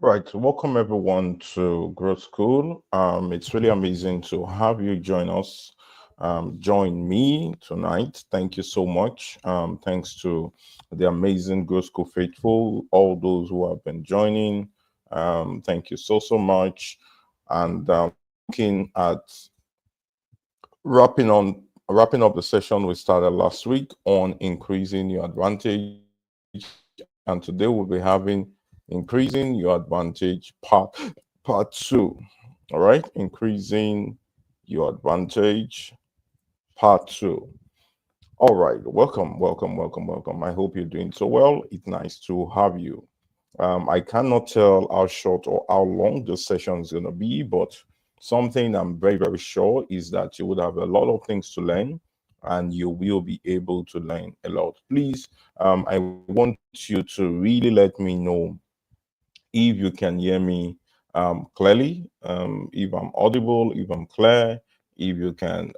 Right, welcome everyone to Growth School. It's really amazing to have you join us, join me tonight. Thank you so much. Thanks to the amazing Growth School faithful, all those who have been joining. Thank you so much. And looking at wrapping on wrapping up the session we started last week on increasing your advantage, and today we'll be having increasing your advantage part two. All right, increasing your advantage part two. All right, welcome. I hope you're doing so well. It's nice to have you. I cannot tell how short or how long this session is going to be, but something I'm very sure is that you would have a lot of things to learn and you will be able to learn a lot. Please, I want you to really let me know if you can hear me clearly, if I'm audible, if I'm clear, if you can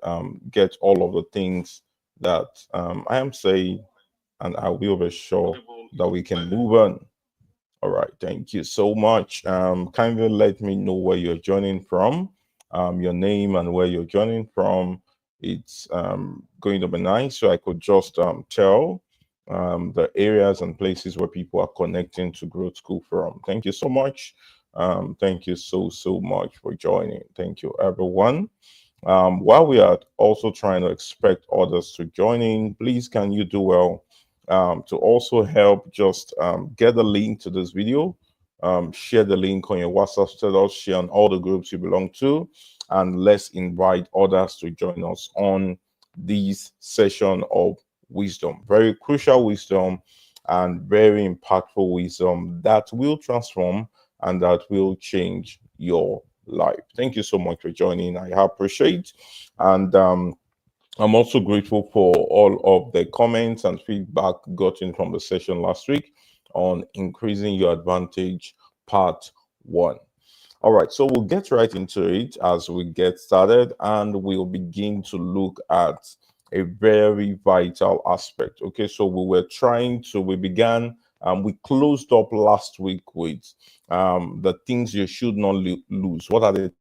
get all of the things that I am saying, and I will be sure that we can move on. All right, thank you so much. Kindly let me know where you're joining from, your name and where you're joining from. It's going to be nice, so I could just tell the areas and places where people are connecting to Growth School from. Thank you so much. Thank you so much for joining. Thank you, everyone. While we are also trying to expect others to join in, please can you do well to also help just get the link to this video, share the link on your WhatsApp status, share on all the groups you belong to, and let's invite others to join us on this session of wisdom. Very crucial wisdom and very impactful wisdom that will transform and that will change your life. Thank you so much for joining. I appreciate, and I'm also grateful for all of the comments and feedback gotten from the session last week on increasing your advantage part one. All right, so we'll get right into it as we get started, and we'll begin to look at a very vital aspect. Okay, so we closed up last week with the things you should not lose. What are the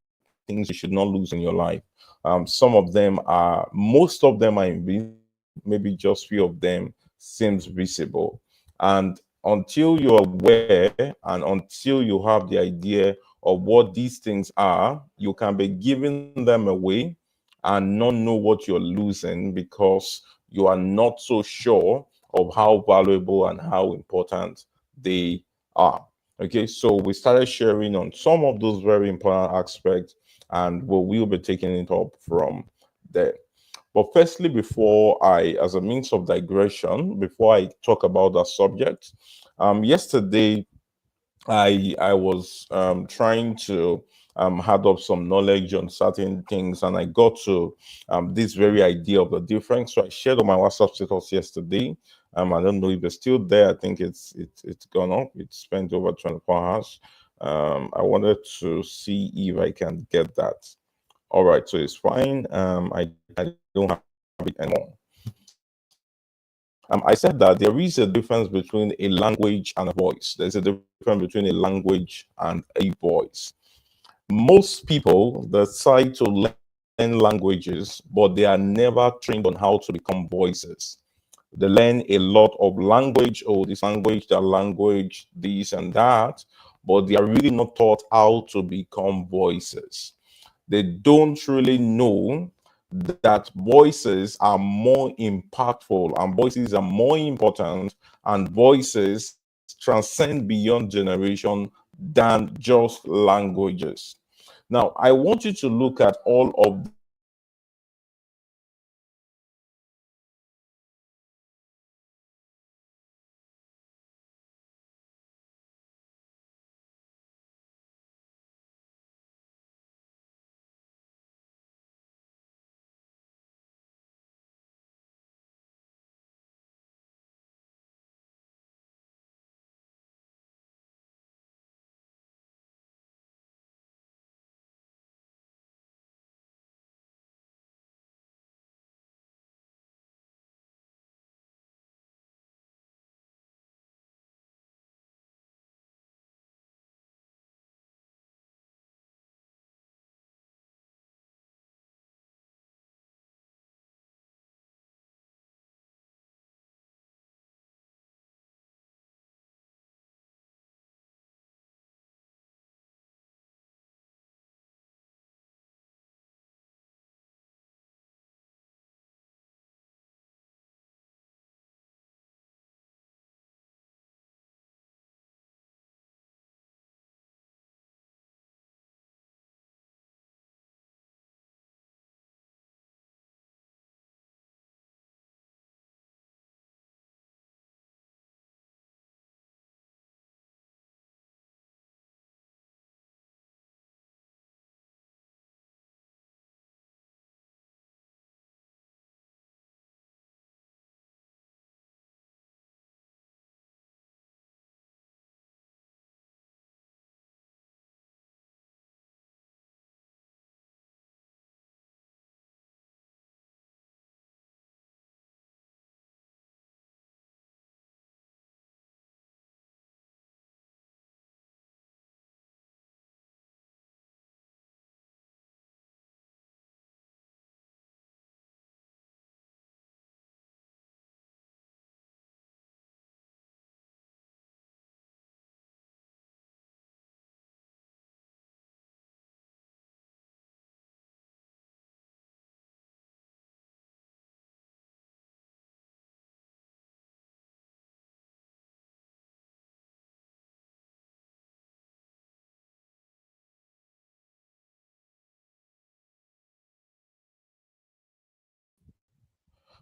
things you should not lose in your life? Most of them are invisible, maybe just few of them seems visible. And until you're aware and until you have the idea of what these things are, you can be giving them away and not know what you're losing because you are not so sure of how valuable and how important they are. Okay, so we started sharing on some of those very important aspects, and we will be taking it up from there. But firstly, as a means of digression, before I talk about that subject, yesterday I was trying to add up some knowledge on certain things, and I got to this very idea of the difference. So I shared on my WhatsApp status yesterday. I don't know if it's still there. I think it's gone up. It's spent over 24 hours. I wanted to see if I can get that. All right, so it's fine. I don't have it anymore. I said that there is a difference between a language and a voice. There's a difference between a language and a voice. Most people decide to learn languages, but they are never trained on how to become voices. They learn a lot of language, oh, this language, that language, this and that, but they are really not taught how to become voices. They don't really know that voices are more impactful and voices are more important and voices transcend beyond generation than just languages. Now, I want you to look at all of these aspects and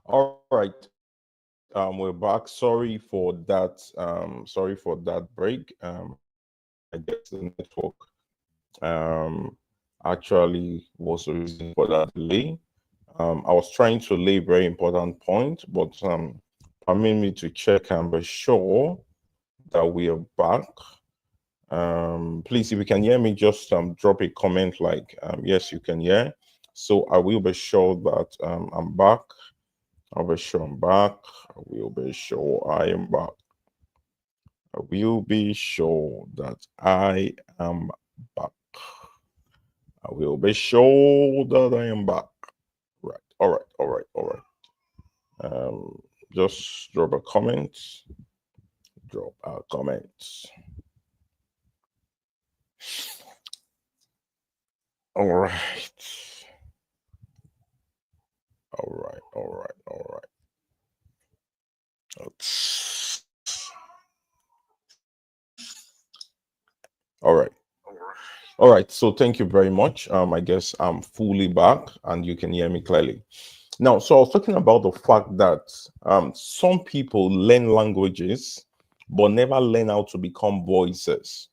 All right. We're back. Sorry for that break. I guess the network um actually was the reason for that delay. I was trying to lay a very important point, but permit me to check and be sure that we are back. Please, if you can hear me, just drop a comment like yes, you can hear. So I will be sure that I'm back. I'll be sure I'm back. I will be sure I am back. I will be sure that I am back. I will be sure that I am back. Right. All right. All right. All right. Just drop a comment. Drop a comment. All right. All right. All right. All right. Let's- All right. All right. So thank you very much. I guess I'm fully back and you can hear me clearly. Now, so I was talking about the fact that some people learn languages but never learn how to become voices.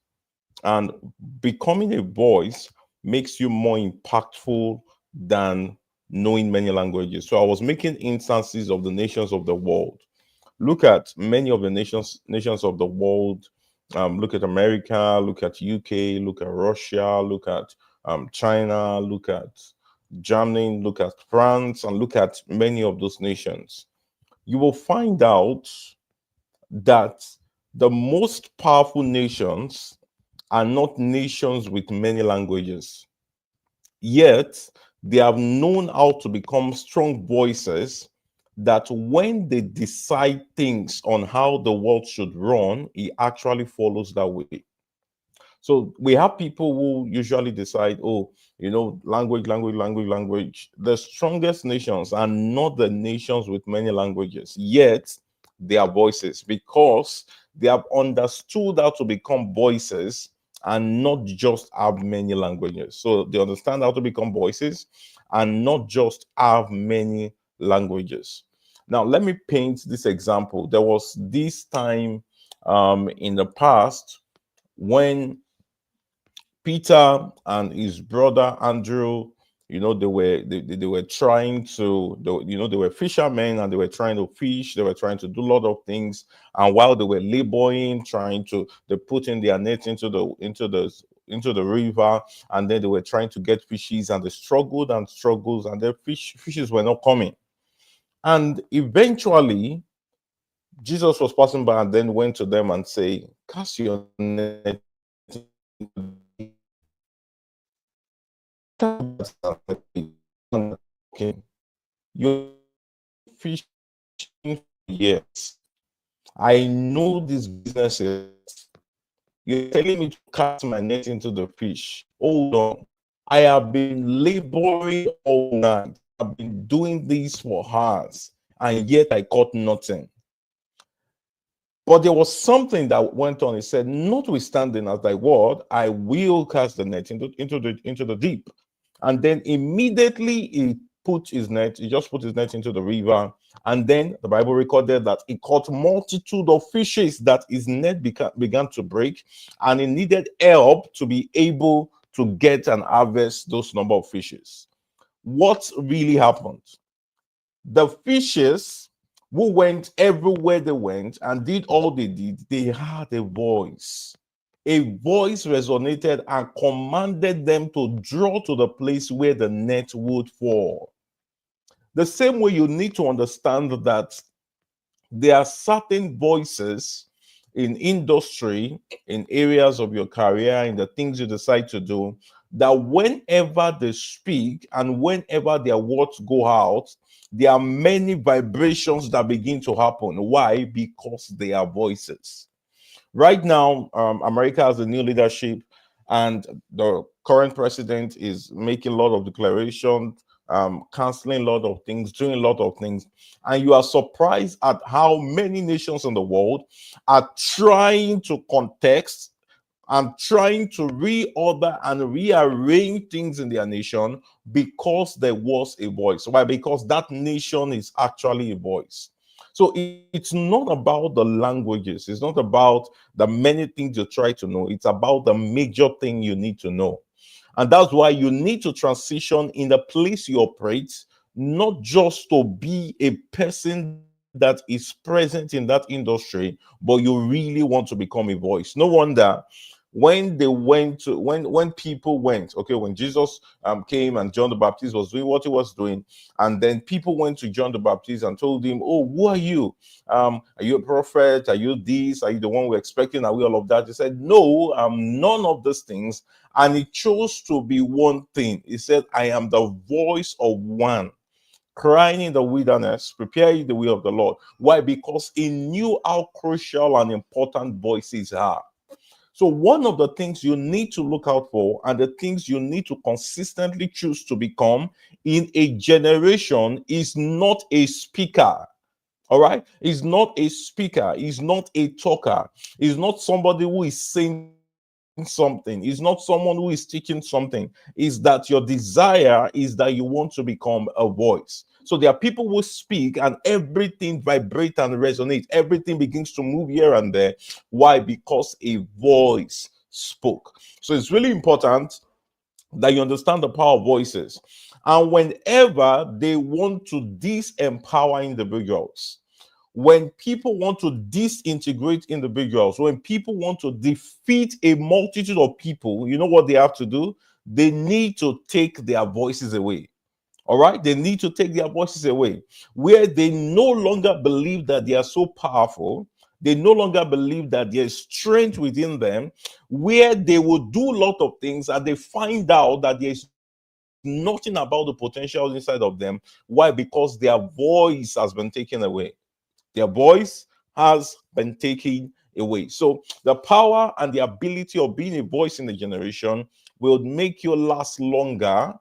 And becoming a voice makes you more impactful than knowing many languages. So I was making instances of the nations of the world. Look at many of the nations of the world. Look at America, look at UK, look at Russia, look at China, look at Germany, look at France, and look at many of those nations. You will find out that the most powerful nations are not nations with many languages. Yet, they have known how to become strong voices that when they decide things on how the world should run, it actually follows that way. So we have people who usually decide, oh, language, language, language, language. The strongest nations are not the nations with many languages, yet they are voices because they have understood how to become voices and not just have many languages. So they understand how to become voices and not just have many languages. Now, let me paint this example. There was this time in the past when Peter and his brother Andrew, they were trying to, they were fishermen and they were trying to fish. They were trying to do a lot of things, and while they were laboring, they put in their net into the river, and then they were trying to get fishes, and they struggled and struggled, and their fishes were not coming. And eventually, Jesus was passing by and then went to them and say, "Cast your net into the okay. You're fishing for years. I know this business is. You're telling me to cast my net into the fish. Hold on. I have been laboring all night. I've been doing this for hours, and yet I caught nothing. But there was something that went on. He said, notwithstanding as thy word, I will cast the net into the deep. And then immediately he just put his net into the river. And then the Bible recorded that he caught multitude of fishes that his net began to break, and he needed help to be able to get and harvest those number of fishes. What really happened? The fishes who went everywhere they went and did all they did, they had a voice. A voice resonated and commanded them to draw to the place where the net would fall. The same way you need to understand that there are certain voices in industry, in areas of your career, in the things you decide to do, that whenever they speak and whenever their words go out, there are many vibrations that begin to happen. Why? Because they are voices. Right now, America has a new leadership, and the current president is making a lot of declarations, canceling a lot of things, doing a lot of things. And you are surprised at how many nations in the world are trying to contest and trying to reorder and rearrange things in their nation because there was a voice. Why? Because that nation is actually a voice. So it's not about the languages, it's not about the many things you try to know, it's about the major thing you need to know. And that's why you need to transition in the place you operate, not just to be a person that is present in that industry, but you really want to become a voice. No wonder when they went to when people went, okay, when Jesus came and John the Baptist was doing what he was doing, and then people went to John the Baptist and told him, oh, who are you? Are you a prophet? Are you this? Are you the one we're expecting? Are we all of that? He said, no, I'm none of these things. And he chose to be one thing. He said, I am the voice of one crying in the wilderness, prepare ye the way of the Lord. Why? Because he knew how crucial and important voices are. So one of the things you need to look out for and the things you need to consistently choose to become in a generation is not a speaker. All right, he's not a speaker, he's not a talker, he's not somebody who is saying something, he's not someone who is teaching something. Is that your desire is that you want to become a voice. So there are people who speak and everything vibrates and resonates, everything begins to move here and there. Why? Because a voice spoke. So it's really important that you understand the power of voices. And whenever they want to disempower individuals, when people want to disintegrate individuals, when people want to defeat a multitude of people, you know what they have to do? They need to take their voices away. All right, they need to take their voices away, where they no longer believe that they are so powerful. They no longer believe that there is strength within them, where they will do a lot of things and they find out that there is nothing about the potential inside of them. Why? Because their voice has been taken away. Their voice has been taken away. So the power and the ability of being a voice in the generation will make you last longer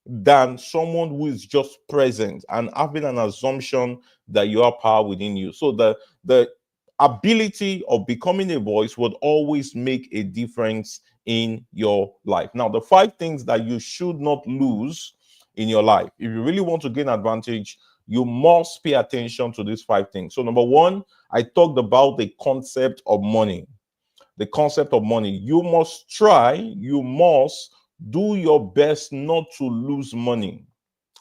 than someone who is just present and having an assumption that you have power within you. So the ability of becoming a voice would always make a difference in your life. Now, the 5 things that you should not lose in your life, if you really want to gain advantage, you must pay attention to these 5 things. So, number one, I talked about the concept of money. The concept of money. You must try, you must do your best not to lose money.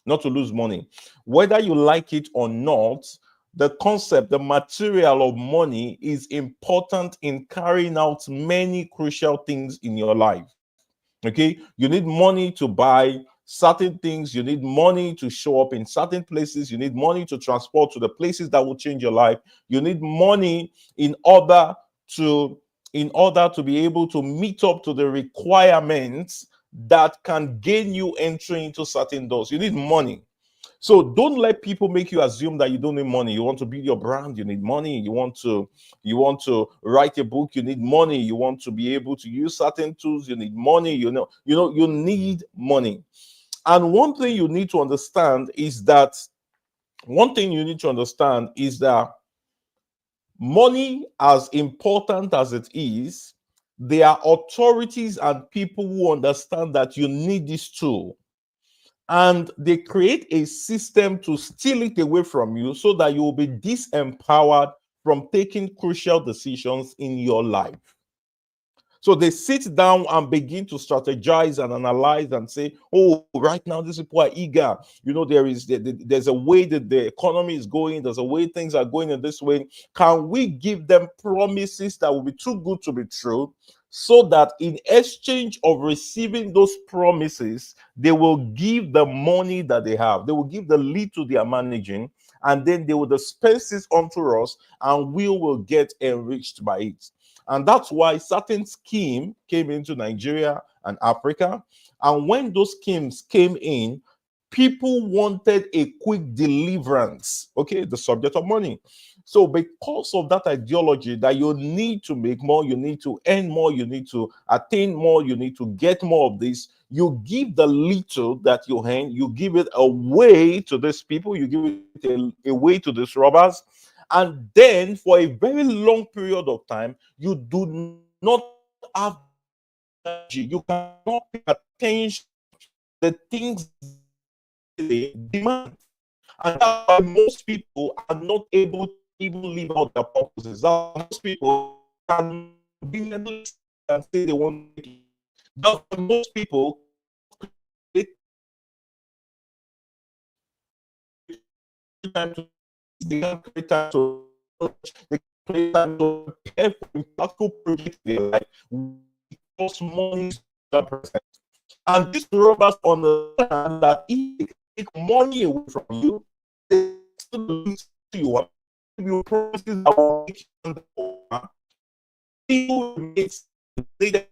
Not to lose money. Whether you like it or not, the concept, the material of money is important in carrying out many crucial things in your life. Okay, you need money to buy certain things, you need money to show up in certain places, you need money to transport to the places that will change your life, you need money to in order to be able to meet up to the requirements that can gain you entry into certain doors. You need money. So don't let people make you assume that you don't need money. You want to build your brand, you need money. You want to write a book, you need money. You want to be able to use certain tools, you need money. You need money. And one thing you need to understand is that money, as important as it is, there are authorities and people who understand that you need this tool, and they create a system to steal it away from you so that you will be disempowered from taking crucial decisions in your life. So they sit down and begin to strategize and analyze and say, oh, right now these people are eager. There's a way that the economy is going. There's a way things are going in this way. Can we give them promises that will be too good to be true, so that in exchange of receiving those promises, they will give the money that they have. They will give the little they are managing, and then they will dispense it unto us, and we will get enriched by it. And that's why certain scheme came into Nigeria and Africa. And when those schemes came in, people wanted a quick deliverance. Okay, the subject of money. So because of that ideology that you need to make more, you need to earn more, you need to attain more, you need to get more of this, you give the little that you earn, you give it away to these people, you give it away to these robbers. And then for a very long period of time, you do not have the ability you cannot pay attention to the things they demand. And that's why most people are not able to even live out their purposes. Most people can conveniently and say they want to make it. That's why most people create time to they can create time to they can create time to prepare for impactful projects in their life because money is that present. And these robbers understand that if they take money away from you, they still lose to you. You promises that will make you understand. Still makes the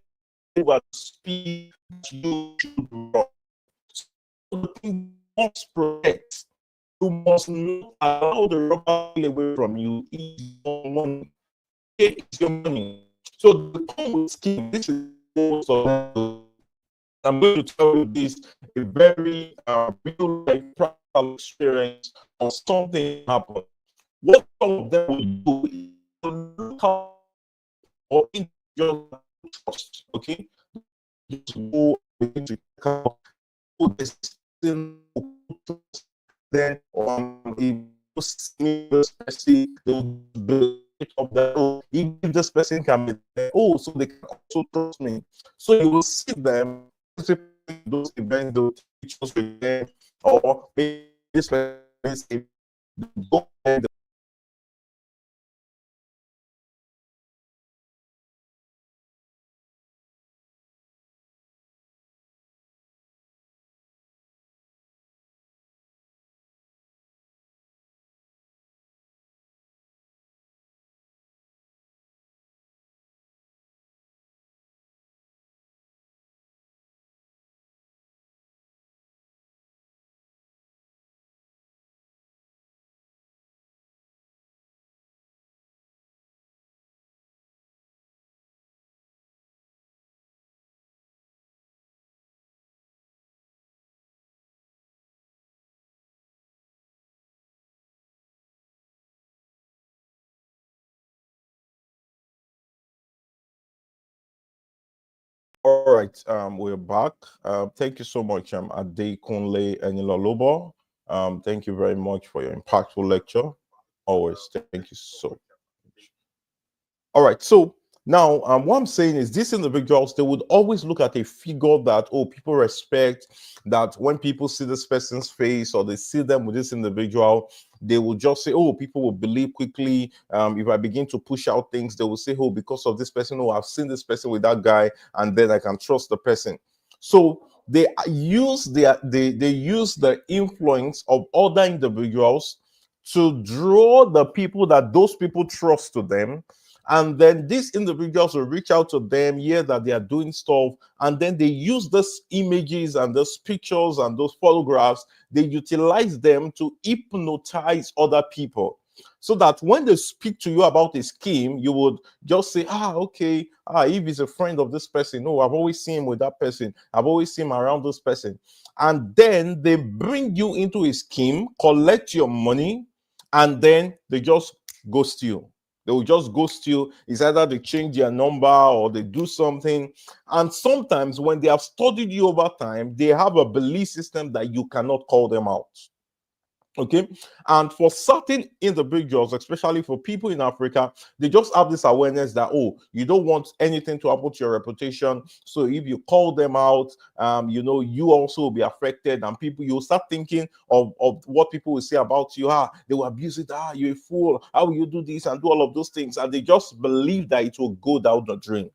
over the speed that you should run. So the thing you must protect. You must not allow the robber away from you. Is your money. It's your money. So the come with scheme. This is most of them. I'm going to tell you this a very real life practical experience of something happened. What some of them will do is to look out or in your trust, okay? Just go begin to check out who this thing then if this person they will build it up that oh, if this person can be there, oh, so they can also trust me. So you will see them those events, those teachers with them, or maybe this person go and all right, we're back. Thank you so much, Ade Kunle Enilolobo. Thank you very much for your impactful lecture. Always, thank you so much. All right, so now what I'm saying is these individuals they would always look at a figure that oh people respect. That when people see this person's face or they see them with this individual, they will just say oh people will believe quickly. If I begin to push out things, they will say oh because of this person, oh I've seen this person with that guy, and then I can trust the person. So they use the influence of other individuals to draw the people that those people trust to them, and then these individuals will reach out to them, hear that they are doing stuff, and then they use these images and those pictures and those photographs, they utilize them to hypnotize other people. So that when they speak to you about a scheme, you would just say, okay, if he's a friend of this person, no, I've always seen him with that person, I've always seen him around this person. And then they bring you into a scheme, collect your money, and then they just ghost you. They will just ghost you. It's either they change their number or they do something. And sometimes when they have studied you over time, they have a belief system that you cannot call them out. Okay, and for certain individuals, especially for people in Africa, they just have this awareness that oh, you don't want anything to happen to your reputation. So if you call them out, you also will be affected, and people you'll start thinking of what people will say about you. They will abuse it. You're a fool. How will you do this and do all of those things? And they just believe that it will go down the drain.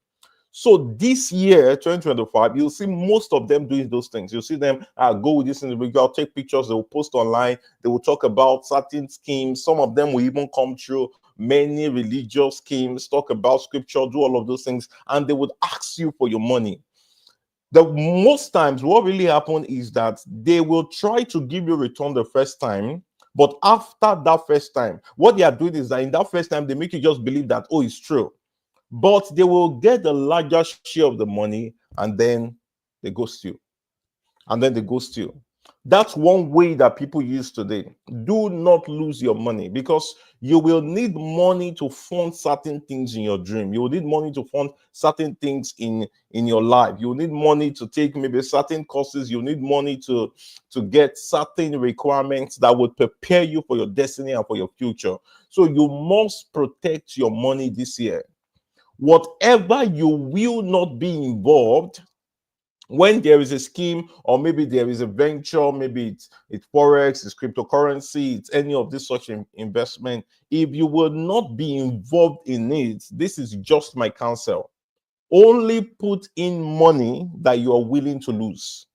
So this year, 2025, you'll see most of them doing those things. You'll see them go with this individual, take pictures, they will post online, they will talk about certain schemes. Some of them will even come through many religious schemes, talk about scripture, do all of those things, and they would ask you for your money. The most times, what really happens is that they will try to give you return the first time, but after that first time, what they are doing is that in that first time, they make you just believe that, oh, it's true. But they will get the larger share of the money and then they ghost you. And then they ghost you. That's one way that people use today. Do not lose your money, because you will need money to fund certain things in your dream. You will need money to fund certain things in your life. You will need money to take maybe certain courses. You need money to get certain requirements that would prepare you for your destiny and for your future. So you must protect your money this year. Whatever you will not be involved when there is a scheme, or maybe there is a venture, maybe it's forex, it's cryptocurrency, it's any of this such investment. If you will not be involved in it, this is just my counsel. Only put in money that you are willing to lose.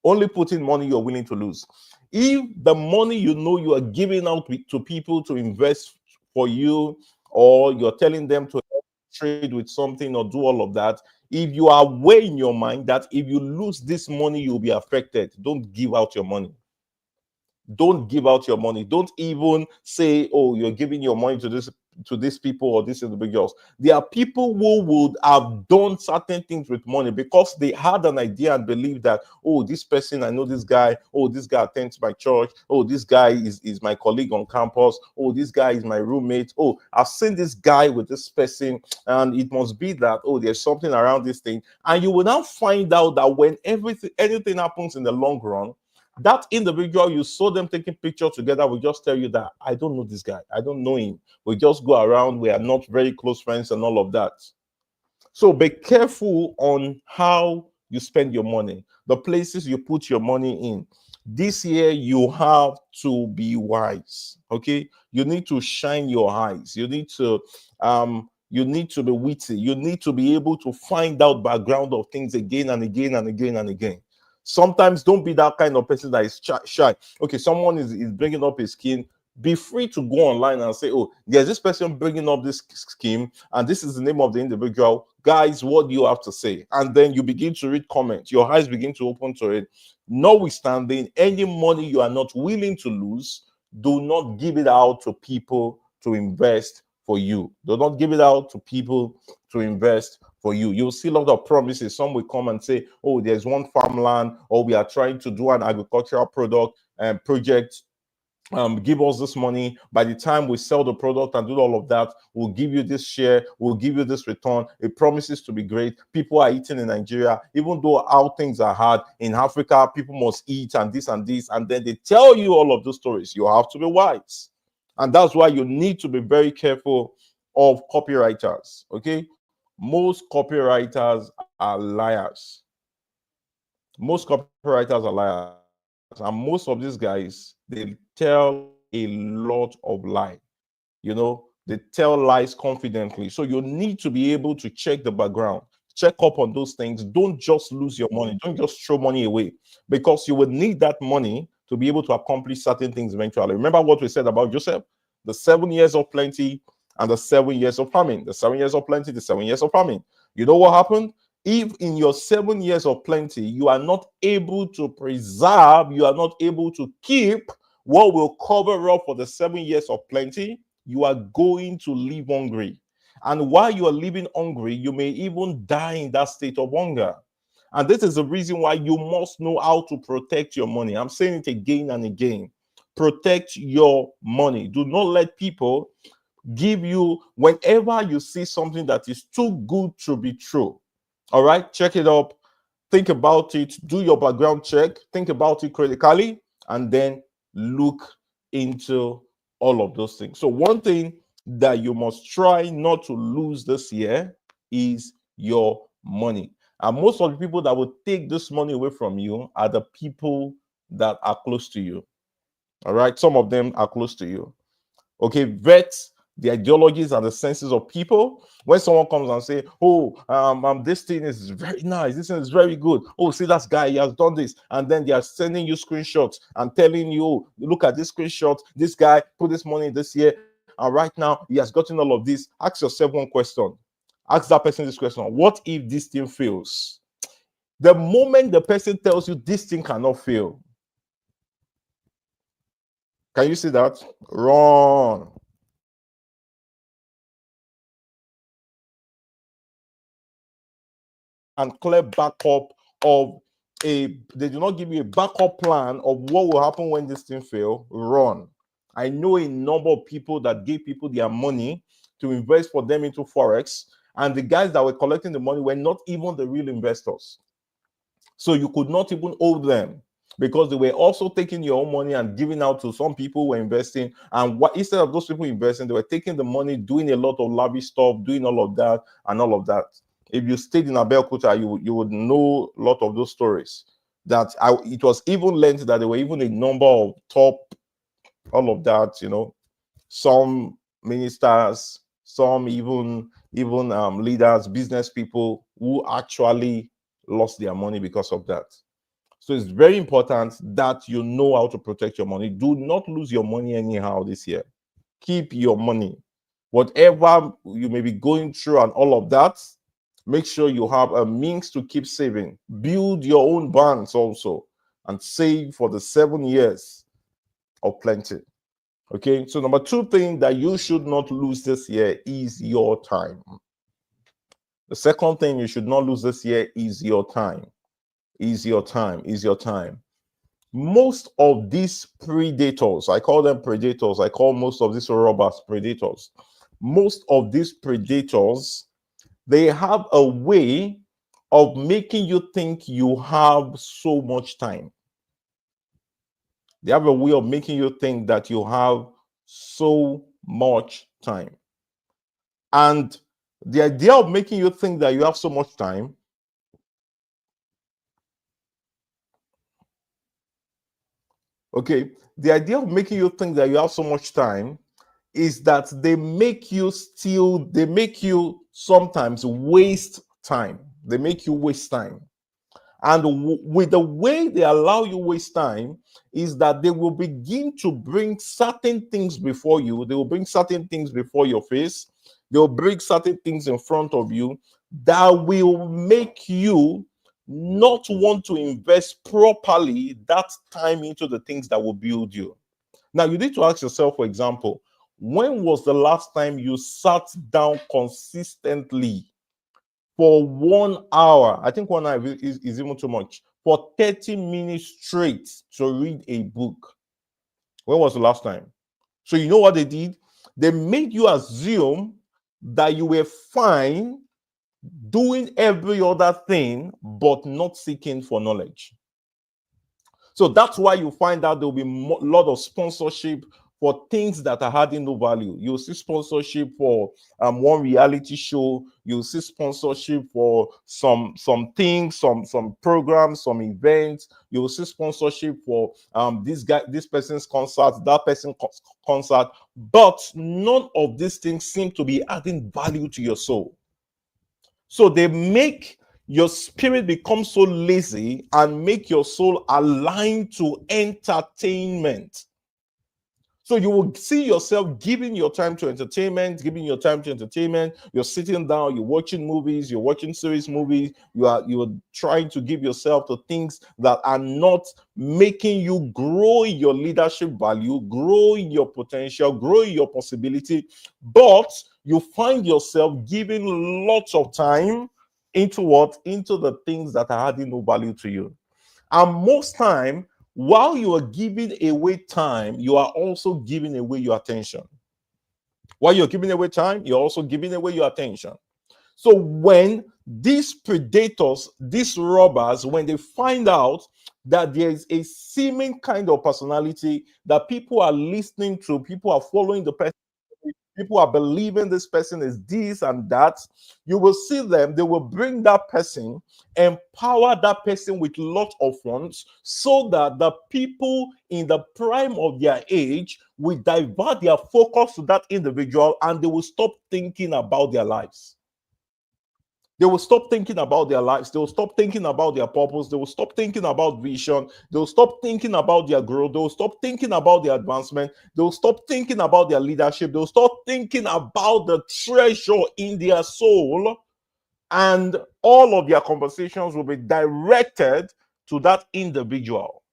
Only put in money you're willing to lose. If the money you know you are giving out to people to invest for you, or you're telling them to trade with something or do all of that, if you are aware in your mind that if you lose this money, you'll be affected, don't give out your money. Don't give out your money. Don't even say, oh, you're giving your money to these people or these individuals. There are people who would have done certain things with money because they had an idea and believed that, oh, this person, I know this guy, oh, this guy attends my church, oh, this guy is my colleague on campus, oh, this guy is my roommate, oh, I've seen this guy with this person, and it must be that, oh, there's something around this thing. And you will now find out that when anything happens in the long run, that individual you saw them taking pictures together will just tell you that, I don't know this guy, I don't know him, we just go around, we are not very close friends and all of that. So be careful on how you spend your money, the places you put your money in. This year you have to be wise. Okay, you need to shine your eyes. You need to be witty. You need to be able to find out background of things again and again and again and again. Sometimes don't be that kind of person that is shy. Okay, someone is bringing up a scheme. Be free to go online and say, oh, there's this person bringing up this scheme, and this is the name of the individual. Guys, what do you have to say? And then you begin to read comments. Your eyes begin to open to it. Notwithstanding, any money you are not willing to lose, do not give it out to people to invest for you. Do not give it out to people to invest for you. You'll see a lot of promises. Some will come and say, oh, there's one farmland, or we are trying to do an agricultural product and project, give us this money. By the time we sell the product and do all of that, we'll give you this share, we'll give you this return. It promises to be great. People are eating in Nigeria, even though how things are hard in Africa, people must eat and this and this, and then they tell you all of those stories. You have to be wise, and that's why you need to be very careful of copywriters. Okay, most copywriters are liars. Most copywriters are liars, and most of these guys, they tell a lot of lie. They tell lies confidently. So you need to be able to check the background, check up on those things. Don't just lose your money. Don't just throw money away, because you will need that money to be able to accomplish certain things eventually. Remember what we said about Joseph? The 7 years of plenty and the 7 years of famine. The 7 years of plenty, the 7 years of famine. You know what happened? If in your 7 years of plenty, you are not able to preserve, you are not able to keep what will cover up for the 7 years of plenty, you are going to live hungry. And while you are living hungry, you may even die in that state of hunger. And this is the reason why you must know how to protect your money. I'm saying it again and again. Protect your money. Do not let people give you, whenever you see something that is too good to be true. All right, check it up, think about it, do your background check, think about it critically, and then look into all of those things. So one thing that you must try not to lose this year is your money. And most of the people that will take this money away from you are the people that are close to you. All right, some of them are close to you. Okay, vet the ideologies and the senses of people. When someone comes and say, oh, this thing is very nice, this thing is very good, oh, see that guy, he has done this, and then they are sending you screenshots and telling you, oh, look at this screenshot, this guy put this money this year, and right now he has gotten all of this. Ask yourself one question. Ask that person this question: what if this thing fails? The moment the person tells you this thing cannot fail, can you see that? Run. And clear backup of a backup plan of what will happen when this thing fail, run. I know a number of people that gave people their money to invest for them into forex, and the guys that were collecting the money were not even the real investors. So you could not even owe them, because they were also taking your own money and giving out to some people who were investing. And what, instead of those people investing, they were taking the money, doing a lot of lavish stuff, doing all of that and all of that. If you stayed in Abeokuta, you would know a lot of those stories. It was even learned that there were even a number of top, all of that, some ministers, some even leaders, business people who actually lost their money because of that. So it's very important that you know how to protect your money. Do not lose your money anyhow this year. Keep your money. Whatever you may be going through and all of that, make sure you have a means to keep saving. Build your own banks also and save for the 7 years of plenty. Okay, so number 2 thing that you should not lose this year is your time. The second thing you should not lose this year is your time. Is your time. Most of these predators, I call them predators, I call most of these robbers predators. Most of these predators, they have a way of making you think you have so much time. They have a way of making you think that you have so much time. And the idea of making you think that you have so much time the idea of making you think that you have so much time is that they make you sometimes waste time. They make you waste time. And with the way they allow you waste time is that they will begin to bring certain things before you. They will bring certain things before your face. They will bring certain things in front of you that will make you not want to invest properly that time into the things that will build you. Now, you need to ask yourself, for example, when was the last time you sat down consistently for 1 hour? I think 1 hour is even too much. For 30 minutes straight to read a book. When was the last time? So you know what they did? They made you assume that you were fine doing every other thing, but not seeking for knowledge. So that's why you find out there will be a lot of sponsorship for things that are adding no value. You'll see sponsorship for one reality show. You'll see sponsorship for some things, some programs, some events. You'll see sponsorship for this person's concert, that person's concert. But none of these things seem to be adding value to your soul. So they make your spirit become so lazy and make your soul aligned to entertainment. So you will see yourself giving your time to entertainment, You're sitting down, you're watching movies, you're watching series movies. You're trying to give yourself to things that are not making you grow in your leadership value, grow in your potential, grow in your possibility. But you find yourself giving lots of time into what? Into the things that are adding no value to you. And most time, while you are giving away time, you are also giving away your attention. While you're giving away time, you're also giving away your attention. So when these predators, these robbers, when they find out that there is a seeming kind of personality that people are listening to, people are following the person, people are believing this person is this and that, you will see them, they will bring that person, empower that person with lots of funds, so that the people in the prime of their age will divert their focus to that individual, and they will stop thinking about their lives. They will stop thinking about their lives. They will stop thinking about their purpose. They will stop thinking about vision. They will stop thinking about their growth. They will stop thinking about their advancement. They will stop thinking about their leadership. They will start thinking about the treasure in their soul. And all of their conversations will be directed to that individual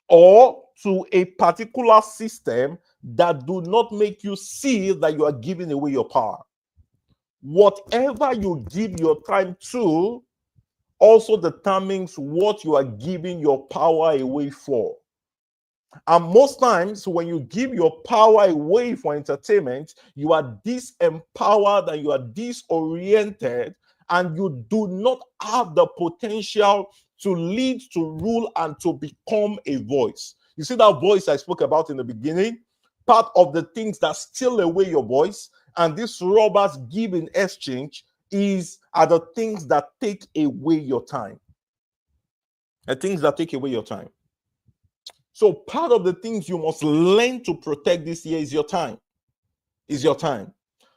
or to a particular system that do not make you see that you are giving away your power. Whatever you give your time to also determines what you are giving your power away for. And most times, when you give your power away for entertainment, you are disempowered and you are disoriented, and you do not have the potential to lead, to rule, and to become a voice. You see that voice I spoke about in the beginning? Part of the things that steal away your voice and these robbers give in exchange are the things that take away your time. The things that take away your time. So part of the things you must learn to protect this year is your time. Is your time.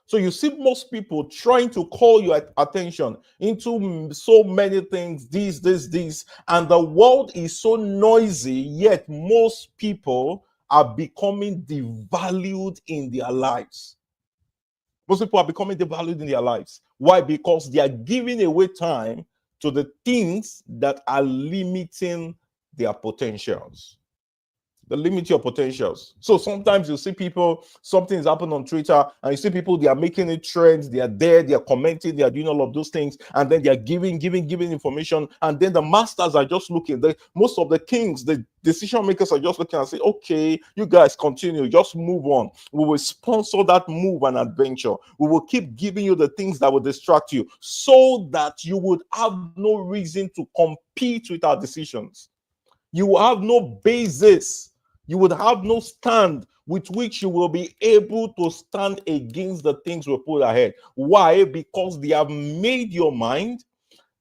So you see most people trying to call your attention into so many things, this, and the world is so noisy, yet most people are becoming devalued in their lives. Most people are becoming devalued in their lives. Why? Because they are giving away time to the things that are limiting their potentials. The limit your potentials. So sometimes you see people, something's happened on Twitter, and you see people, they are making it trends, they are there, they are commenting, they are doing all of those things, and then they are giving information, and then the masters are just looking. Most of the kings, the decision makers are just looking and say, okay, you guys continue, just move on. We will sponsor that move and adventure. We will keep giving you the things that will distract you so that you would have no reason to compete with our decisions. You will have no basis. You would have no stand with which you will be able to stand against the things we put ahead. Why? Because they have made your mind,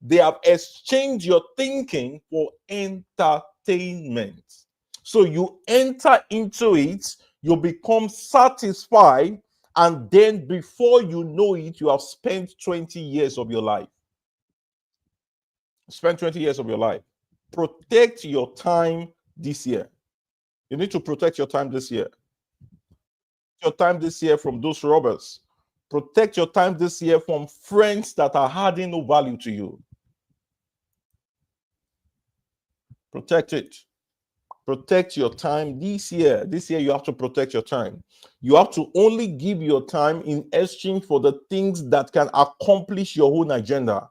they have exchanged your thinking for entertainment. So you enter into it, you become satisfied, and then before you know it, you have spent 20 years of your life. Spend 20 years of your life. Protect your time this year. You need to protect your time this year. Your time this year from those robbers. Protect your time this year from friends that are adding no value to you. Protect it. Protect your time this year. This year, you have to protect your time. You have to only give your time in exchange for the things that can accomplish your own agenda.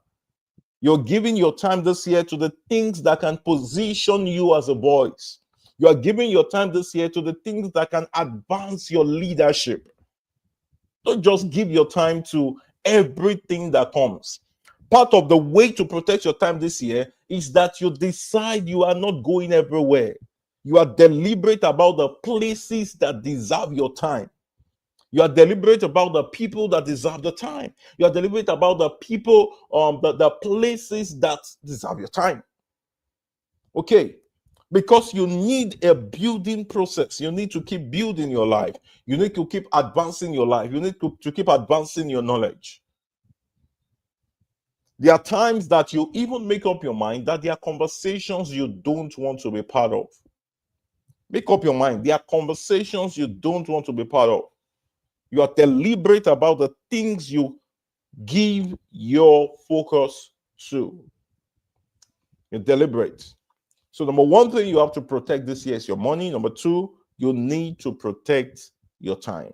You're giving your time this year to the things that can position you as a voice. You are giving your time this year to the things that can advance your leadership. Don't just give your time to everything that comes. Part of the way to protect your time this year is that you decide you are not going everywhere. You are deliberate about the places that deserve your time. You are deliberate about the people that deserve the time. You are deliberate about the people, the places that deserve your time. Okay. Because you need a building process. You need to keep building your life. You need to keep advancing your life. You need to keep advancing your knowledge. There are times that you even make up your mind that there are conversations you don't want to be part of. Make up your mind. There are conversations you don't want to be part of. You are deliberate about the things you give your focus to. You're deliberate. So number one thing you have to protect this year is your money. Number two, you need to protect your time.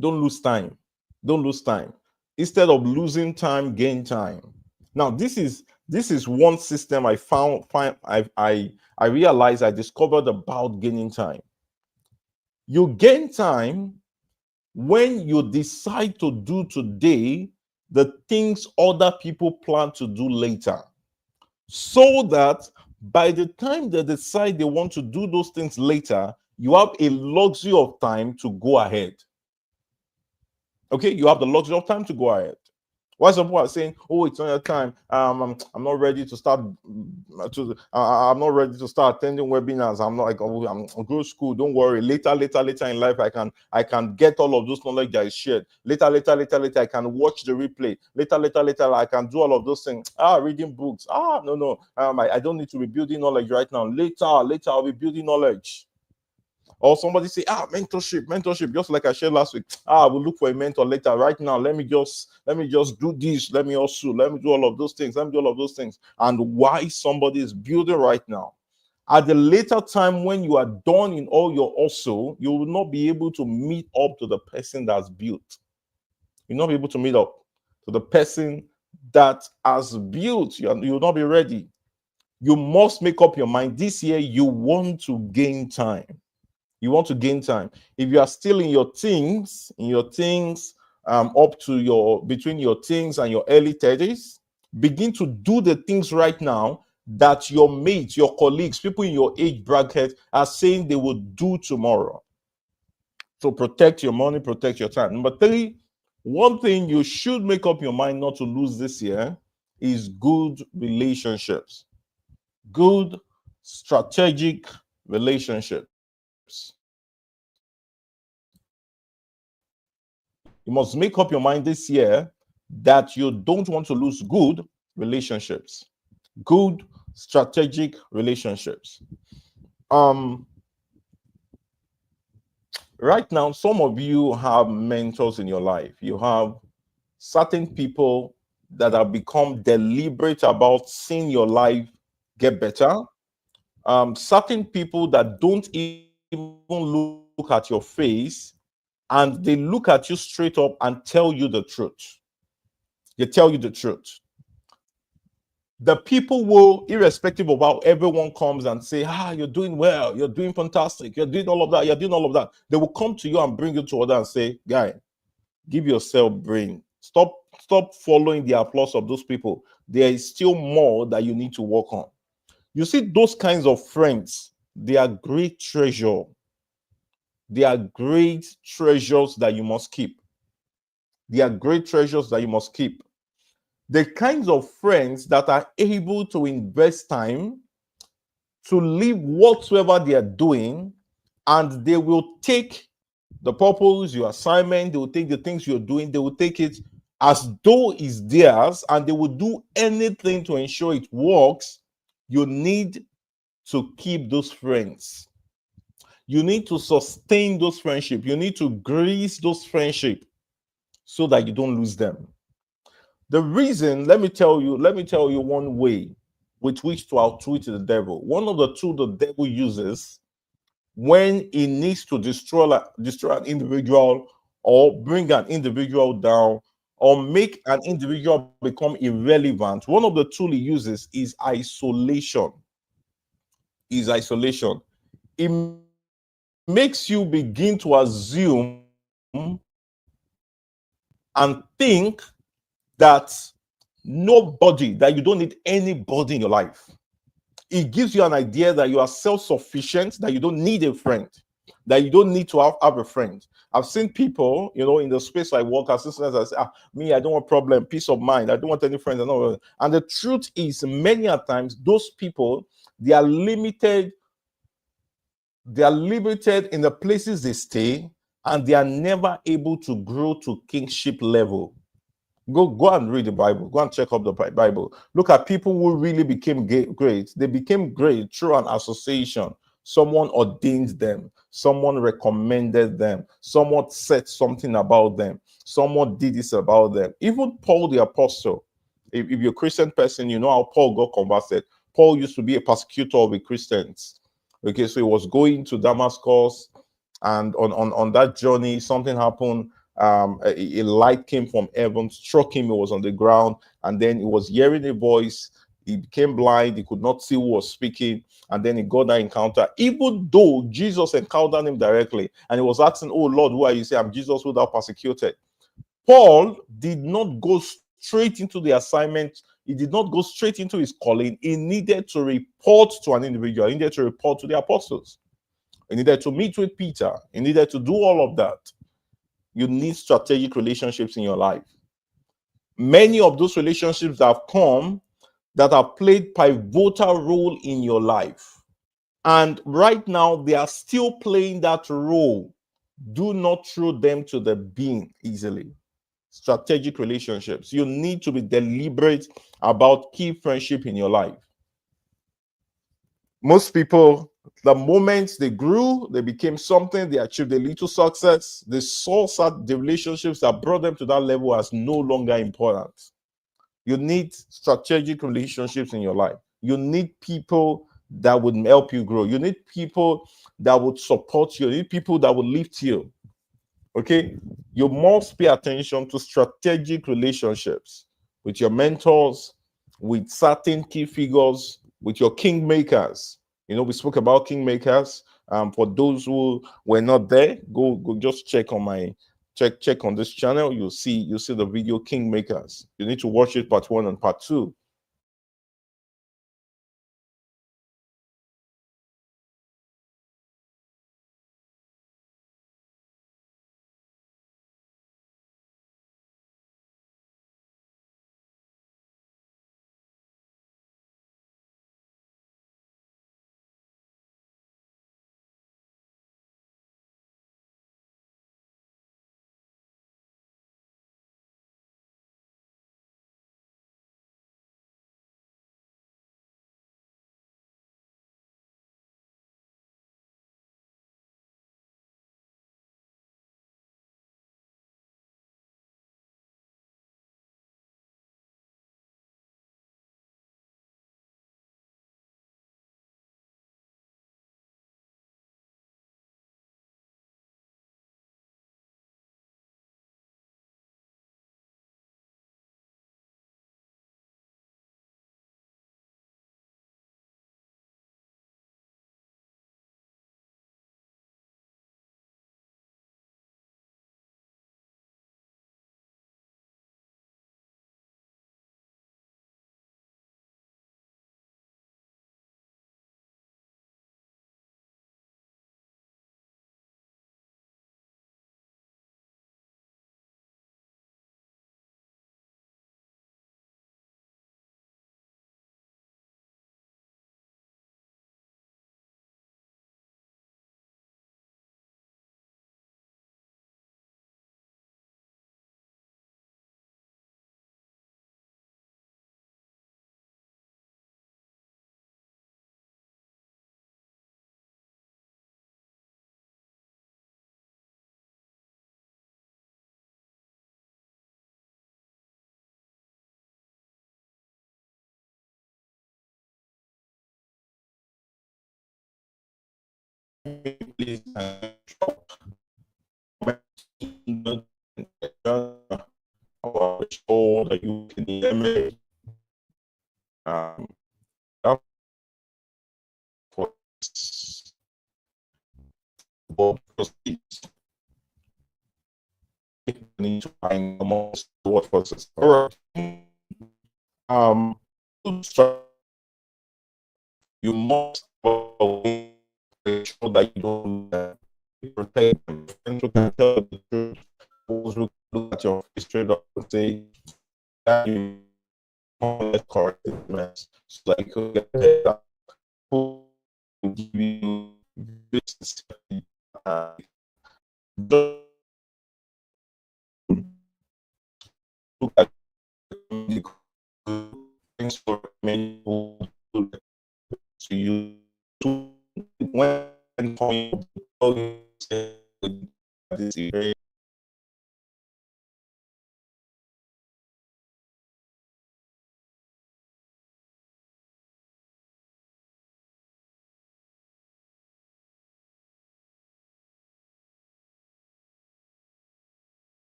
Don't lose time. Don't lose time. Instead of losing time, gain time. Now, this is one system I realized, I discovered about gaining time. You gain time when you decide to do today the things other people plan to do later, so that by the time they decide they want to do those things later, you have a luxury of time to go ahead. Okay, you have the luxury of time to go ahead. Why some people are saying, "Oh, it's not your time. I'm not ready to start. I'm not ready to start attending webinars. I'm not like, oh, I'm go to school. Don't worry. Later in life, I can get all of those knowledge that is shared. Later, I can watch the replay. Later, I can do all of those things. Reading books. No. I don't need to be building knowledge right now. Later, I'll be building knowledge." Or somebody say, mentorship, just like I shared last week. We'll look for a mentor later. Right now, let me just do this. Let me do all of those things. And why somebody is building right now. At the later time, when you are done in all your also, you will not be able to meet up to the person that's built. You'll not be able to meet up to the person that has built, you'll not be ready. You must make up your mind this year. You want to gain time. You want to gain time. If you are still in your teens, up to your between your teens and your early 30s, begin to do the things right now that your mates, your colleagues, people in your age bracket are saying they will do tomorrow. So protect your money, protect your time. Number three, one thing you should make up your mind not to lose this year is good relationships. Good strategic relationships. You must make up your mind this year that you don't want to lose good relationships. Good strategic relationships. Um, right now, some of you have mentors in your life. You have certain people that have become deliberate about seeing your life get better. Certain people that don't even look at your face, and they look at you straight up and tell you the truth. They tell you the truth. The people will, irrespective of how everyone comes and say, you're doing well, you're doing fantastic, you're doing all of that, you're doing all of that. They will come to you and bring you to order and say, guy, give yourself brain. Stop following the applause of those people. There is still more that you need to work on. You see, those kinds of friends, they are great treasure. They are great treasures that you must keep. They are great treasures that you must keep. The kinds of friends that are able to invest time to leave whatsoever they are doing, and they will take the purpose, your assignment, they will take the things you're doing, they will take it as though it's theirs, and they will do anything to ensure it works. You need to keep those friends. You need to sustain those friendships. You need to grease those friendships so that you don't lose them. The reason, let me tell you one way with which to outwit the devil. One of the tools the devil uses when he needs to destroy an individual, or bring an individual down, or make an individual become irrelevant, one of the tools he uses is isolation. It makes you begin to assume and think that that you don't need anybody in your life. It gives you an idea that you are self-sufficient, that you don't need a friend, that you don't need to have a friend. I've seen people, in the space I work, assistants, I say, me, I don't want problem, peace of mind, I don't want any friends. And the truth is, many a times, those people, they are limited in the places they stay, and they are never able to grow to kingship level. Go and read the Bible. Go and check up the Bible. Look at people who really became great. They became great through an association. Someone ordained them. Someone recommended them. Someone said something about them. Someone did this about them. Even Paul the apostle. If you're a Christian person, you know how Paul got converted. Paul used to be a persecutor of the Christians. Okay, so he was going to Damascus, and on that journey, something happened. A light came from heaven, struck him. He was on the ground, and then he was hearing a voice. He became blind. He could not see who was speaking, and then he got that encounter. Even though Jesus encountered him directly, and he was asking, "Oh Lord, who are you?" Say, "I'm Jesus who thou persecuted." Paul did not go straight into the assignment. He did not go straight into his calling. He needed to report to an individual. He needed to report to the apostles. He needed to meet with Peter. He needed to do all of that. You need strategic relationships in your life. Many of those relationships that have come, that have played pivotal role in your life, and right now they are still playing that role. Do not throw them to the bin easily. Strategic relationships. You need to be deliberate about key friendship in your life. Most people, the moment they grew, they became something, they achieved a little success, they saw the relationships that brought them to that level as no longer important. You need strategic relationships in your life. You need people that would help you grow. You need people that would support you. You need people that would lift you. Okay? You must pay attention to strategic relationships. with your mentors, with certain key figures, with your kingmakers. We spoke about kingmakers. For those who were not there, go just check on my check on this channel. You'll see the video kingmakers. You need to watch it part 1 and part 2. Please our show that you can hear um for need to find amongst the workforces. All right. Um, you must make sure that you don't protect them. Friends who can tell the truth, those who look at your face straight up and say that you want correct mess, so that you can get better. Who will give you this look at things for many people to you when this very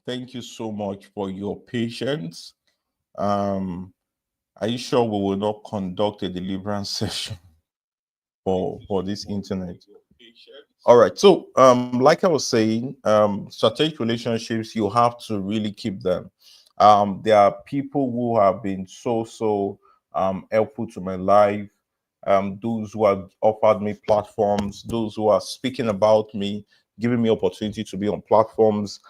Thank you so much for your patience. Um, are you sure we will not conduct a deliverance session for this internet? All right. So, like I was saying, strategic relationships, you have to really keep them. There are people who have been so helpful to my life. Those who have offered me platforms, those who are speaking about me, giving me opportunity to be on platforms.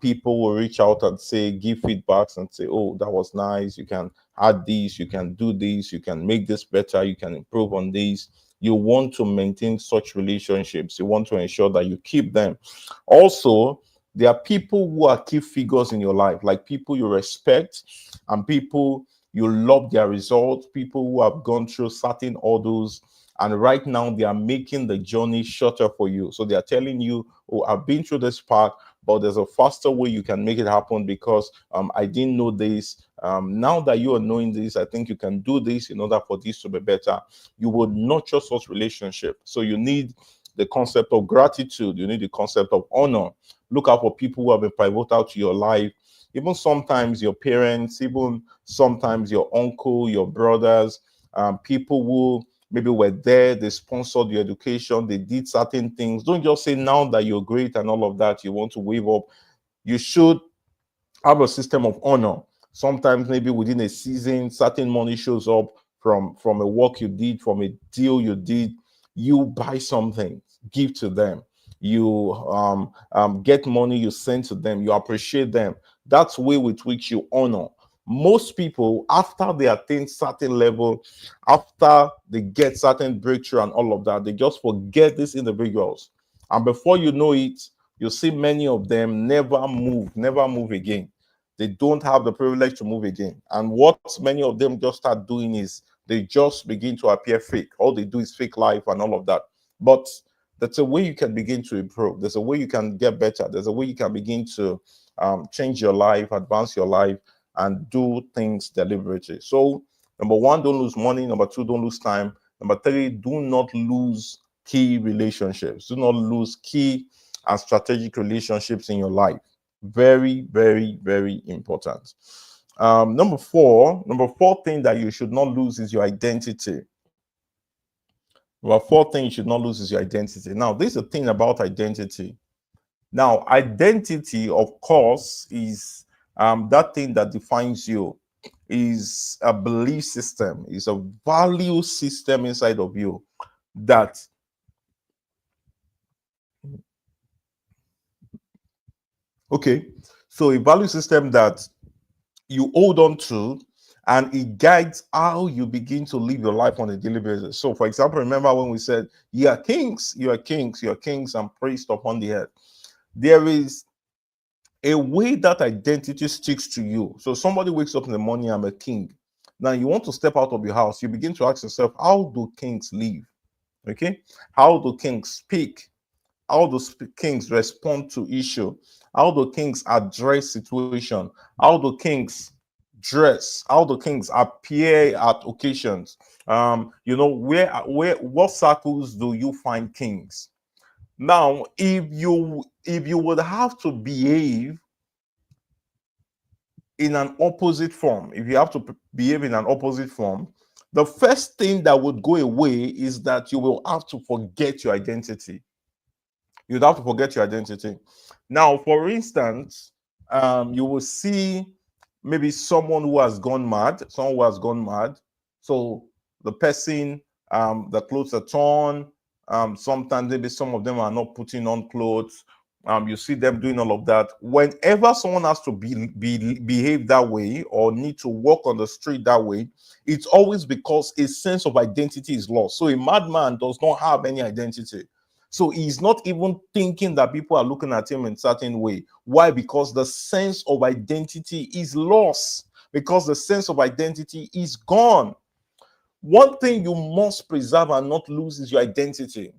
People will reach out and say, give feedbacks and say, "Oh, that was nice. You can add this. You can do this. You can make this better. You can improve on this." You want to maintain such relationships. You want to ensure that you keep them. Also, there are people who are key figures in your life, like people you respect and people you love their results, people who have gone through certain hurdles, and right now they are making the journey shorter for you. So they are telling you, "Oh, I've been through this part, but there's a faster way you can make it happen because I didn't know this. Now that you are knowing this, I think you can do this in order for this to be better." You will nurture such relationship. So you need the concept of gratitude. You need the concept of honor. Look out for people who have been pivotal to your life. Even sometimes your parents, even sometimes your uncle, your brothers, people who maybe were there, they sponsored your education, they did certain things. Don't just say now that you're great and all of that, you want to wave up. You should have a system of honor. Sometimes maybe within a season, certain money shows up from a work you did, from a deal you did. You buy something, give to them. You get money, you send to them. You appreciate them. That's way with which you honor. Most people, after they attain certain level, after they get certain breakthrough and all of that, they just forget these individuals. And before you know it, you see many of them never move again. They don't have the privilege to move again. And what many of them just start doing is they just begin to appear fake. All they do is fake life and all of that. But that's a way you can begin to improve. There's a way you can get better. There's a way you can begin to change your life, advance your life, and do things deliberately. So, number one, don't lose money. Number two, don't lose time. Number three, do not lose key relationships. Do not lose key and strategic relationships in your life. Very important. Number four thing that you should not lose is your identity. Number four thing you should not lose is your identity. Now, this is the thing about identity. Now, identity, of course, is that thing that defines you, is a belief system, is a value system inside of you that okay. So a value system that you hold on to, and it guides how you begin to live your life on a daily basis. So, for example, remember when we said, "You are kings, you are kings, you are kings and priests upon the earth." There is a way that identity sticks to you. So, somebody wakes up in the morning, "I'm a king." Now, you want to step out of your house, you begin to ask yourself, how do kings live? Okay, how do kings speak? How do kings respond to issue? How do kings address situation? How do kings dress? How do kings appear at occasions? What circles do you find kings? Now, if you would have to behave in an opposite form, if you have to behave in an opposite form, the first thing that would go away is that you will have to forget your identity. You'd have to forget your identity. Now, for instance, you will see maybe someone who has gone mad, someone who has gone mad. So the person, the clothes are torn. Sometimes maybe some of them are not putting on clothes. You see them doing all of that. Whenever someone has to behave that way or need to walk on the street that way, it's always because a sense of identity is lost. So a madman does not have any identity. So he's not even thinking that people are looking at him in a certain way. Why? Because the sense of identity is lost. Because the sense of identity is gone. One thing you must preserve and not lose is your identity.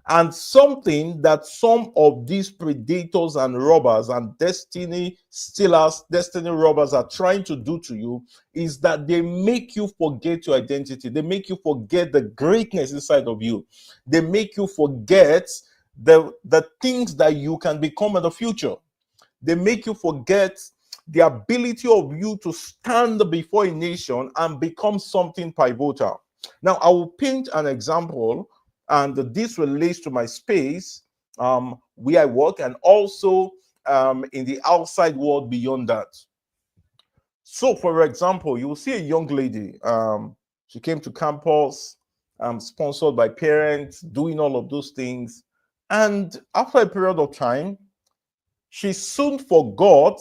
And something that some of these predators and robbers and destiny stealers, destiny robbers are trying to do to you is that they make you forget your identity. They make you forget the greatness inside of you. They make you forget the things that you can become in the future. They make you forget the ability of you to stand before a nation and become something pivotal. Now, I will paint an example And this relates to my space, where I work, and also in the outside world beyond that. So, for example, you will see a young lady. She came to campus, sponsored by parents, doing all of those things. And after a period of time, she soon forgot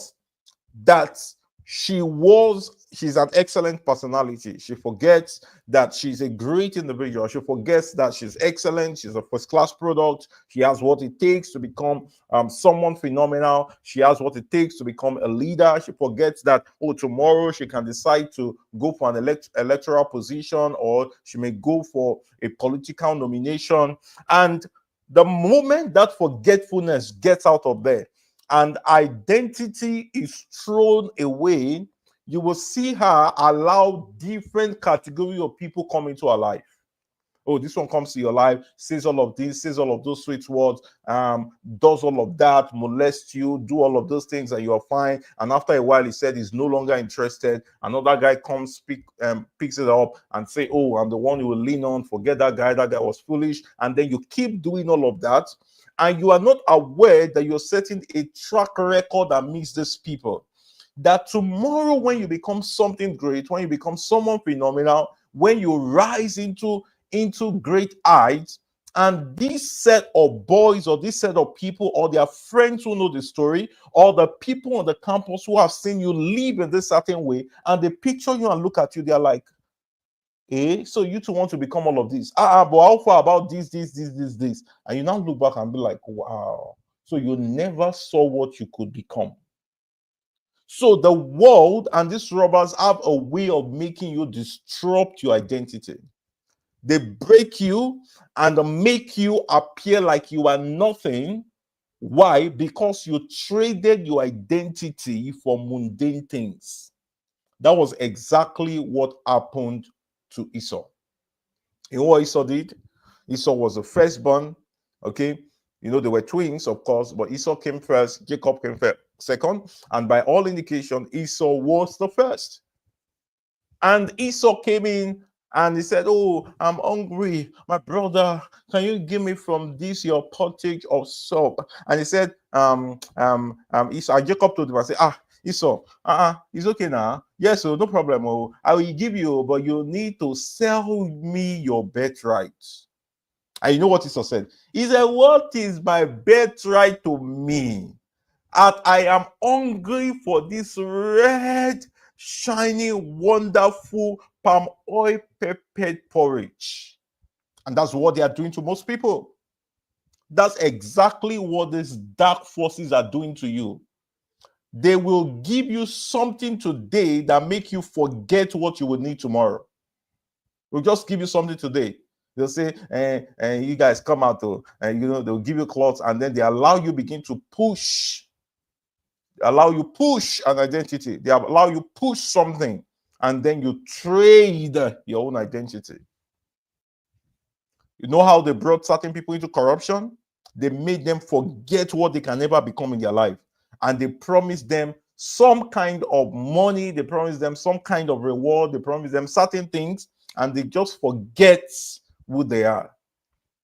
that she's an excellent personality. She forgets that she's a great individual. She forgets that she's excellent. She's a first class product. She has what it takes to become someone phenomenal. She has what it takes to become a leader. She forgets that, oh, tomorrow she can decide to go for an electoral position, or she may go for a political nomination. And the moment that forgetfulness gets out of there, and identity is thrown away, you will see her allow different category of people come into her life. Oh, this one comes to your life, says all of this, says all of those sweet words, does all of that, molests you, do all of those things, and you're fine. And after a while, he said he's no longer interested. Another guy comes, picks it up and say, oh, I'm the one you will lean on. Forget that guy. That guy was foolish. And then you keep doing all of that. And you are not aware that you're setting a track record amidst these people. That tomorrow, when you become something great, when you become someone phenomenal, when you rise into great heights, and this set of boys or this set of people or their friends who know the story, or the people on the campus who have seen you live in this certain way, and they picture you and look at you, they're like, so you two want to become all of this. But how far about this? And you now look back and be like, wow. So you never saw what you could become. So the world and these robbers have a way of making you disrupt your identity. They break you and make you appear like you are nothing. Why? Because you traded your identity for mundane things. That was exactly what happened to Esau. You know what Esau did? Esau was the firstborn. Okay. You know, they were twins, of course, but Esau came first, Jacob came second. And by all indication, Esau was the first. And Esau came in and he said, oh, I'm hungry. My brother, can you give me from this, your pottage of soup? And he said, Esau, Jacob told him, I said, Esau, it's okay now. Yes, so no problem. Oh, I will give you, but you need to sell me your birthright. And you know what Esau said? He said, what is my birthright to me? And I am hungry for this red, shiny, wonderful palm oil peppered porridge. And that's what they are doing to most people. That's exactly what these dark forces are doing to you. They will give you something today that make you forget what you will need tomorrow. They'll just give you something today. They'll say, you guys come out, and they'll give you clothes, and then they allow you begin to push. Allow you push an identity. They allow you push something, and then you trade your own identity. You know how they brought certain people into corruption? They made them forget what they can never become in their life. And they promised them some kind of money. They promised them some kind of reward. They promised them certain things, and they just forget who they are.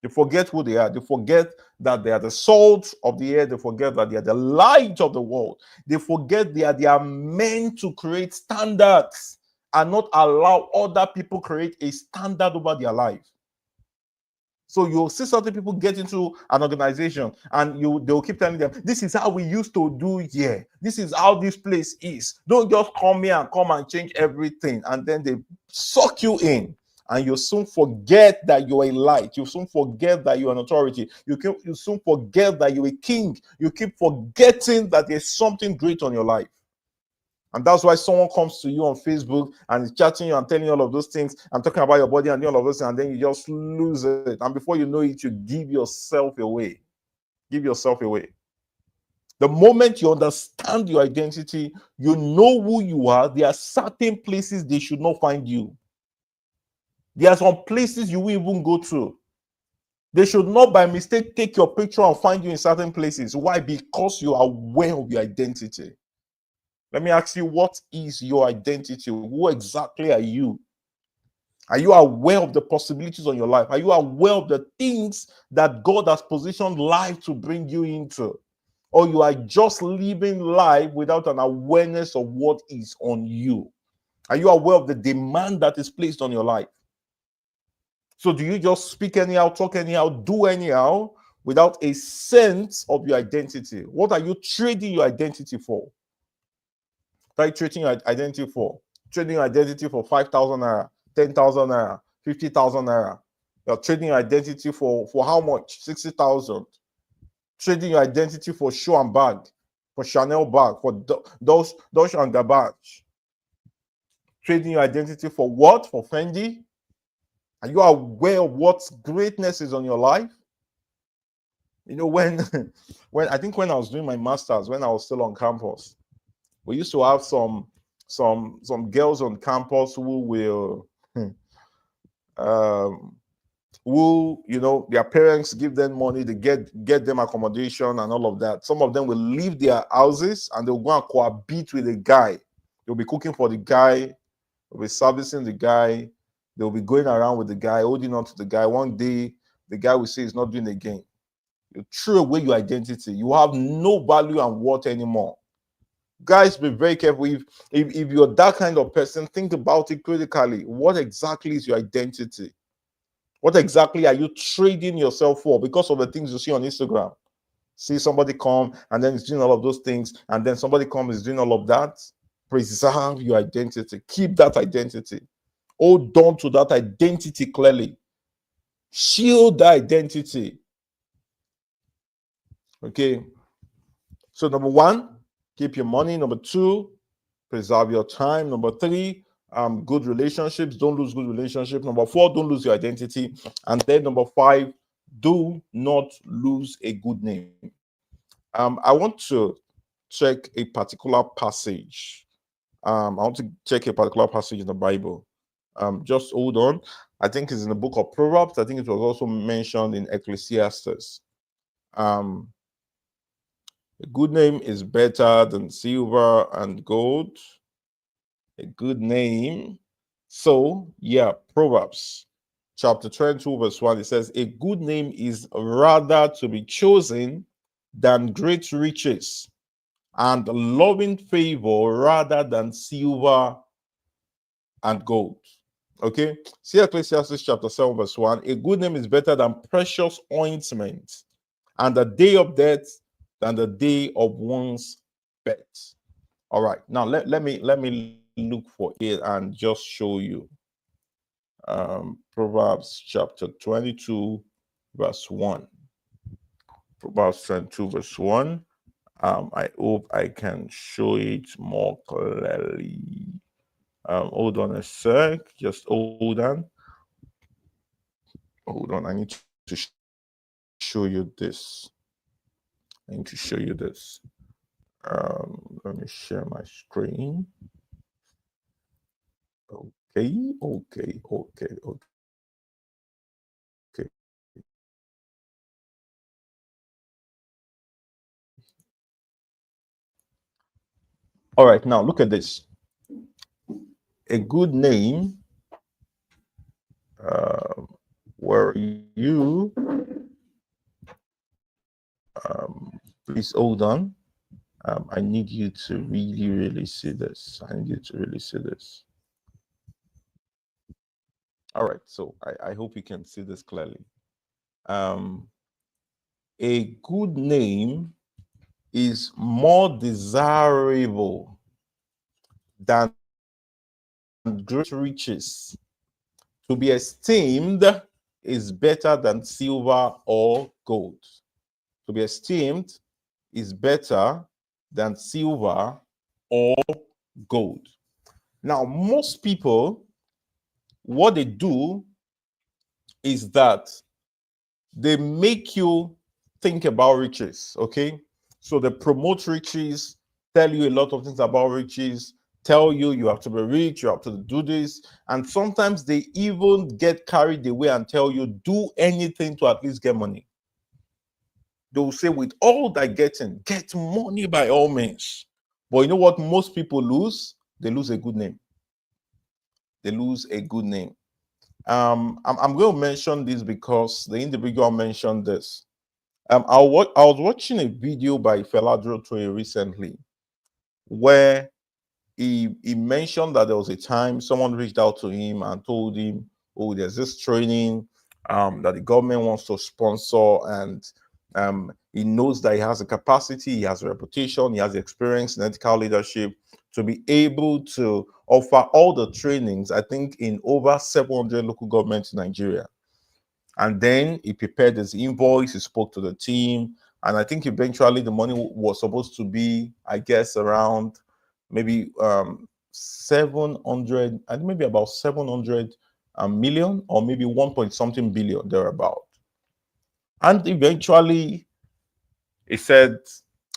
They forget who they are. They forget that they are the salt of the earth. They forget that they are the light of the world. They forget they are meant to create standards and not allow other people create a standard over their life. So you'll see certain people get into an organization and they'll keep telling them, this is how we used to do here. This is how this place is. Don't just come here and come and change everything. And then they suck you in. And you soon forget that you're a light. You soon forget that you're an authority. You soon forget that you're a king. You keep forgetting that there's something great on your life. And that's why someone comes to you on Facebook and is chatting you and telling you all of those things and talking about your body and all of those things, and then you just lose it. And before you know it, you give yourself away. Give yourself away. The moment you understand your identity, you know who you are, there are certain places they should not find you. There are some places you will even go to. They should not by mistake take your picture and find you in certain places. Why? Because you are aware of your identity. Let me ask you, what is your identity? Who exactly are you? Are you aware of the possibilities on your life? Are you aware of the things that God has positioned life to bring you into? Or you are just living life without an awareness of what is on you? Are you aware of the demand that is placed on your life? So do you just speak anyhow, talk anyhow, do anyhow without a sense of your identity? What are you trading your identity for? What are you trading your identity for? Trading your identity for 5,000 naira, 10,000 naira, 50,000 naira. You're trading your identity for how much? 60,000. Trading your identity for shoe and bag, for Chanel bag, for those and the badge. Trading your identity for what? For Fendi? Are you aware of what greatness is on your life? You know, when when I think when I was doing my master's, when I was still on campus, we used to have some girls on campus who will um who, you know, their parents give them money, they get them accommodation and all of that. Some of them will leave their houses and they'll go and cohabit with a guy. They'll be cooking for the guy, they'll be servicing the guy, they'll be going around with the guy, holding on to the guy. One day the guy will say he's not doing it again. You throw away your identity. You have no value and worth anymore. Guys, be very careful. If you're that kind of person, think about it critically. What exactly is your identity? What exactly are you trading yourself for because of the things you see on Instagram? See somebody come and then he's doing all of those things, and then somebody comes is doing all of that. Preserve your identity. Keep that identity. Hold on to that identity clearly. Shield that identity. Okay. So number one, keep your money. Number two, preserve your time. Number three, good relationships. Don't lose good relationships. Number four, don't lose your identity. And then number five, do not lose a good name. I want to check a particular passage. I want to check a particular passage in the Bible. Just hold on. I think it's in the book of Proverbs. I think it was also mentioned in Ecclesiastes. A good name is better than silver and gold. A good name. So, yeah, Proverbs chapter 22, verse 1, it says, a good name is rather to be chosen than great riches, and loving favor rather than silver and gold. Okay, see Ecclesiastes chapter 7, verse 1. A good name is better than precious ointment, and the day of death than the day of one's birth. All right, now let me look for it and just show you. Proverbs chapter 22, verse 1. Proverbs 22, verse 1. I hope I can show it more clearly. Hold on a sec. Just hold on. Hold on. I need to show you this. I need to show you this. Let me share my screen. Okay. All right, now look at this. A good name, where you, please hold on. I need you to really see this. I need you to really see this. All right, so I hope you can see this clearly. A good name is more desirable than great riches. To be esteemed is better than silver or gold. To be esteemed is better than silver or gold. Now, most people, what they do is that they make you think about riches, okay? So they promote riches, tell you a lot of things about riches, tell you you have to be rich, you have to do this. And sometimes they even get carried away and tell you, do anything to at least get money. They'll say, with all that getting, get money by all means. But you know what most people lose? They lose a good name. They lose a good name. I'm going to mention this because the individual mentioned this. I was watching a video by Feladro Toye recently where he mentioned that there was a time someone reached out to him and told him, "Oh, there's this training that the government wants to sponsor, and he knows that he has the capacity, he has a reputation, he has experience in ethical leadership to be able to offer all the trainings. I think in over 700 local governments in Nigeria." And then he prepared his invoice, he spoke to the team, and I think eventually the money was supposed to be, I guess, around maybe 700, I think maybe about 700 million, or maybe 1 point something billion thereabout. And eventually he said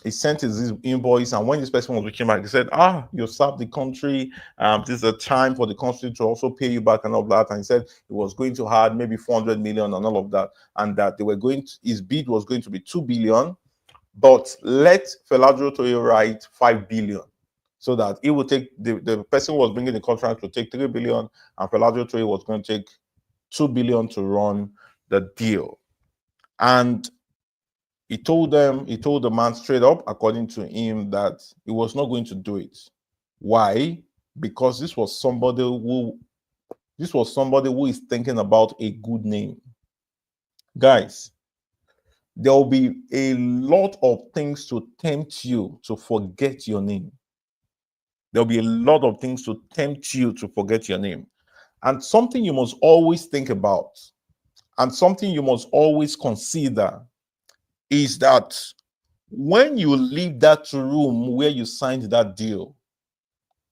he sent his invoice, and when this person was reaching back, he said, you served the country, this is a time for the country to also pay you back and all that. And he said he was going to add maybe 400 million and all of that, and that they were going to, his bid was going to be 2 billion, but let Feladro Toye write 5 billion, so that it would take the person who was bringing the contract to take 3 billion, and Feladro Toye was going to take 2 billion to run the deal. And he told the man straight up, according to him, that he was not going to do it. Why? Because this was somebody who is thinking about a good name. Guys, there will be a lot of things to tempt you to forget your name. There'll be a lot of things to tempt you to forget your name. And something you must always think about, and something you must always consider, is that when you leave that room where you signed that deal,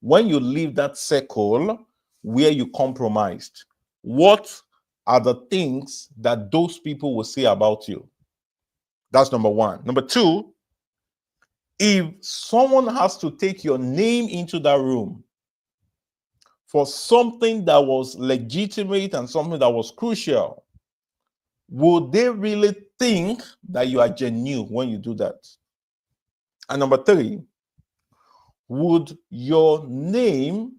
when you leave that circle where you compromised, what are the things that those people will say about you? That's number one. Number two, if someone has to take your name into that room for something that was legitimate and something that was crucial, would they really think that you are genuine when you do that? And number three, would your name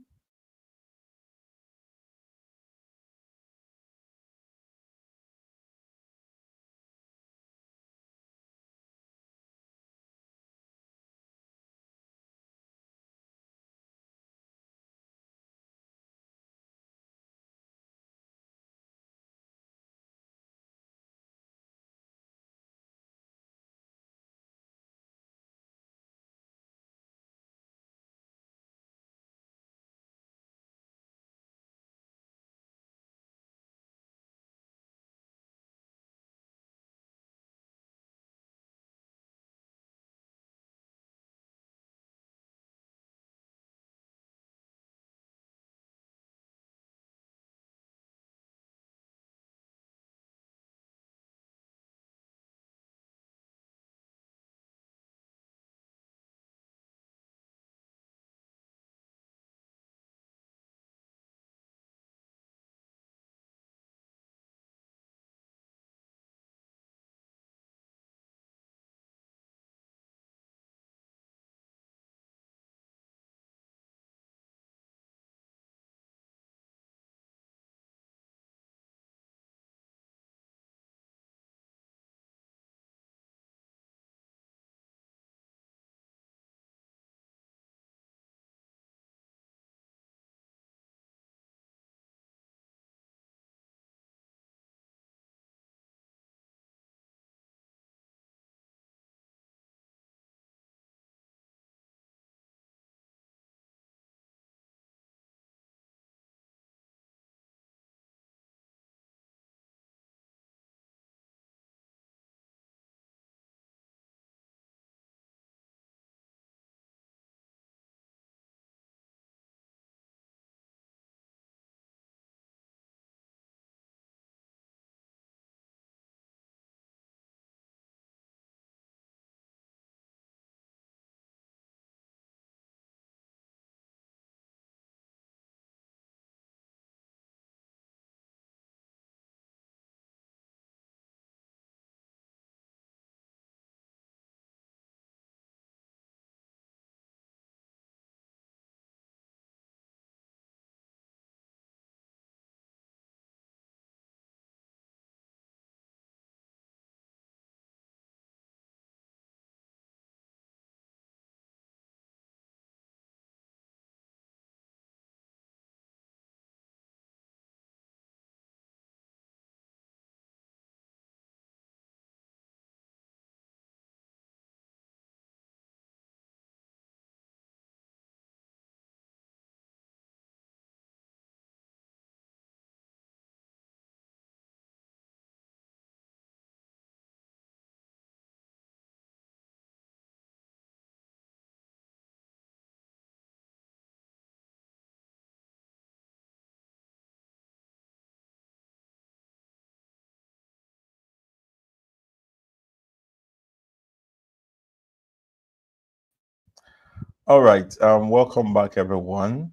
All right. Welcome back, everyone.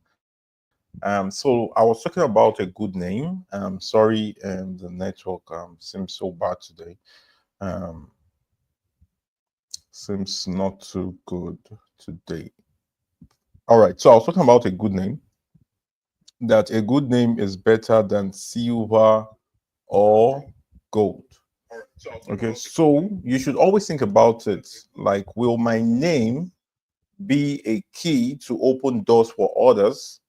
So I was talking about a good name. Sorry, the network seems so bad today. Um, Seems not too good today. All right. So I was talking about a good name. That a good name is better than silver or gold. Okay. So you should always think about it like, will my name be a key to open doors for others,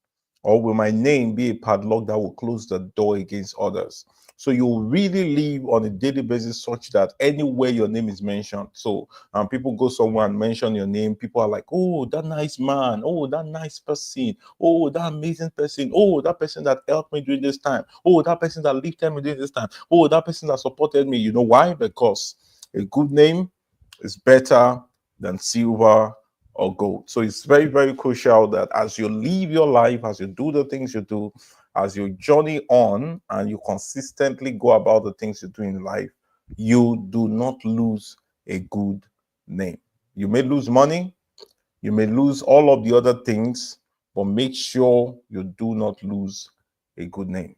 or will my name be a padlock that will close the door against others? So you really live on a daily basis such that anywhere your name is mentioned, so people go somewhere and mention your name, people are like, oh, that nice man, oh, that nice person, oh, that amazing person, oh, that person that helped me during this time, oh, that person that lifted me during this time, oh, that person that supported me. You know why? Because a good name is better than silver or gold. So it's very, very crucial that as you live your life, as you do the things you do, as you journey on and you consistently go about the things you do in life, you do not lose a good name. You may lose money, you may lose all of the other things, but make sure you do not lose a good name.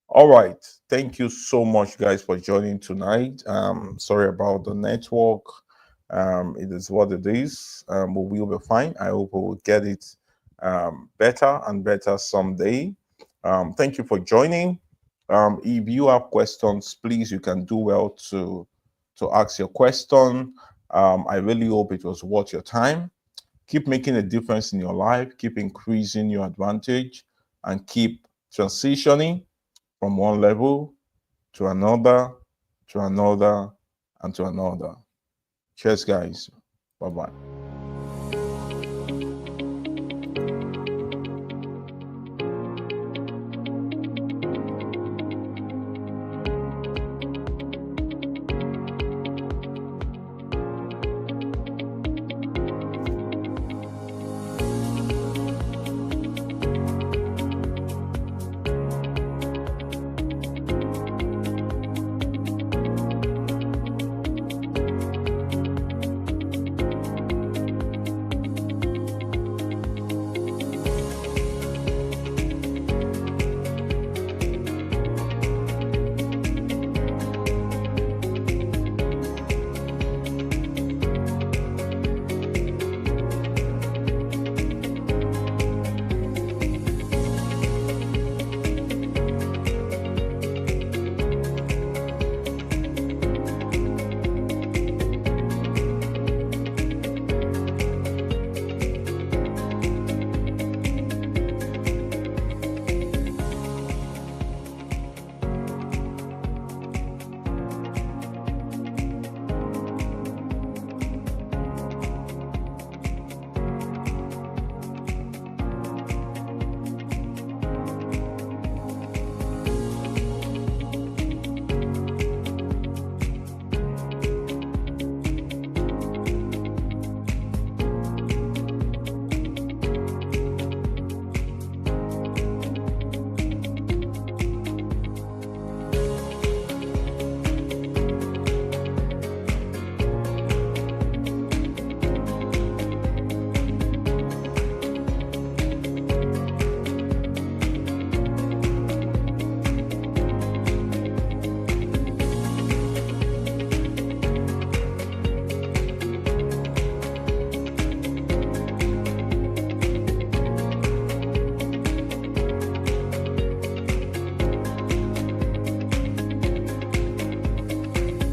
All right. Thank you so much, guys, for joining tonight. Sorry about the network. It is what it is. But we'll be fine. I hope we will get it better and better someday. Thank you for joining. If you have questions, please, you can do well to ask your question. I really hope it was worth your time. Keep making a difference in your life. Keep increasing your advantage, and keep transitioning from one level to another, to another, and to another. Cheers, guys. Bye bye.